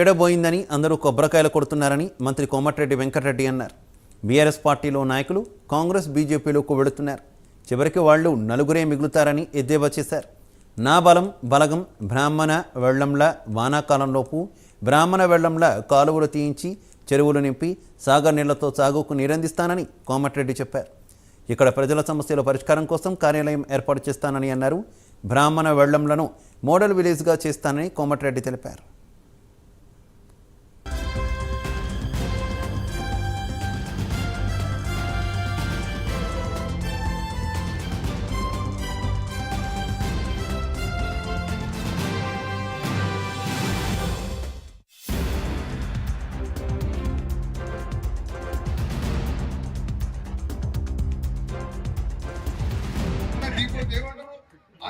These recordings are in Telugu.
ఏడబోయిందని అందరూ కొబ్బరికాయలు కొడుతున్నారని మంత్రి కోమటిరెడ్డి వెంకటరెడ్డి అన్నారు. బీఆర్ఎస్ పార్టీలో నాయకులు కాంగ్రెస్ బీజేపీలోకి వెళుతున్నారు. చివరికి వాళ్ళు నలుగురే మిగులుతారని ఎద్దేవా చేశారు. నా బలం బలగం బ్రాహ్మణ వెళ్లంల వానాకాలంలోపు బ్రాహ్మణ వెళ్లంల కాలువలు తీయించి చెరువులు నింపి సాగర్ నీళ్లతో సాగుకు నీరందిస్తానని కోమటిరెడ్డి చెప్పారు. ఇక్కడ ప్రజల సమస్యల పరిష్కారం కోసం కార్యాలయం ఏర్పాటు చేస్తానని అన్నారు. బ్రాహ్మణ వెళ్లంలను మోడల్ విలేజ్గా చేస్తానని కోమటిరెడ్డి తెలిపారు.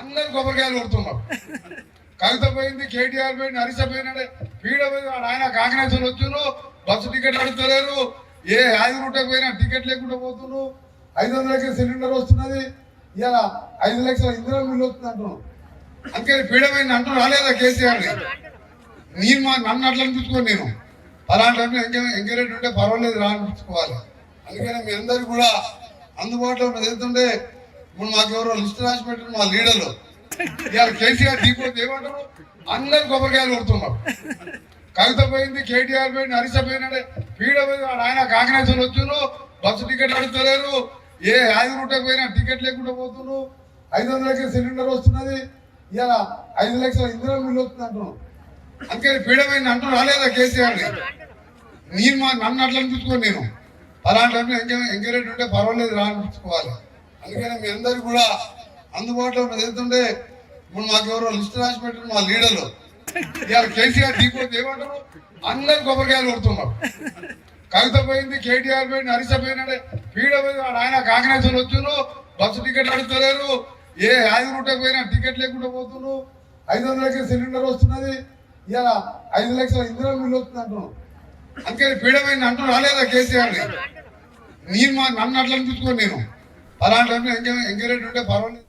అందరు కొబ్బరికాయలు కొడుతున్నారు. కవిత పోయింది, కేటీఆర్ పోయింది, హరీష పోయినాడే, పీడ పోయి ఆయన కాంగ్రెస్ వచ్చును, బస్సు టికెట్ అడుగుతలేరు, ఏ యాది రూటకు పోయినా టికెట్ లేకుండా పోతున్నారు. 500కి సిలిండర్ వస్తున్నది, ఇలా 5 లక్షల ఇంధనం బిల్లు వస్తుంది అంటున్నాం. అందుకని పీడ పోయింది అంటూ రాలేదా కేసీఆర్? నేను నన్ను అట్లా అనిపించుకోను, నేను అలాంటి ఎంకరేజ్ ఉంటే పర్వాలేదు రా అనిపించుకోవాలి. అందుకని మీ అందరు కూడా అందుబాటులో వెళ్తుంటే ఇప్పుడు మాకు ఎవరో లిస్ట్ రాసి పెట్టిన మా లీడర్లు ఇవాళ కేసీఆర్ దిగిపోతే ఏమంటారు, అందరు కొబ్బరికాయలు కొడుతున్నారు. కవిత పోయింది, కేటీఆర్ పోయింది, హరీష పోయినాడే, పీడ పోయి ఆయన కాంగ్రెస్ వచ్చును, బస్సు టికెట్ అడుగుతలేరు, ఏ యాది రూటకు పోయినా టికెట్ లేకుండా పోతున్నారు. 500కి సిలిండర్ వస్తున్నది, ఇలా 5 లక్షల ఇంధనం బిల్లు వస్తుంది అంటున్నాం. అందుకని పీడ పోయింది అంటూ రాలేదా కేసీఆర్? నేను నన్ను అట్లా అనిపించుకోను, నేను అలాంటి ఎంకరేజ్ ఉంటే పర్వాలేదు రా అనిపించుకోవాలి. అందుకని మీ అందరు కూడా అందుబాటులో వెళ్తుంటే ఇప్పుడు మాకు ఎవరో లిస్ట్ రాసి పెట్టిన మా లీడర్లు ఇవాళ కేసీఆర్ దిగిపోతే ఏమంటారు, అందరు కొబ్బరికాయలు కొడుతున్నారు. కవిత పోయింది, కేటీఆర్ పోయింది, హరీష పోయినాడే, పీడ పోయి ఆయన కాంగ్రెస్ వచ్చును, బస్సు టికెట్ అడుగుతలేరు, ఏ యాది రూటకు పోయినా టికెట్ లేకుండా పోతున్నారు. 500కి సిలిండర్ వస్తున్నది, ఇలా 5 లక్షల ఇంధనం బిల్లు వస్తుంది అంటున్నాం. అందుకని పీడ పోయింది అంటూ రాలేదా కేసీఆర్? నేను నన్ను అట్లా అనిపించుకోను, నేను అలాంటి ఎంకరేజ్ ఉంటే పర్వాలేదు.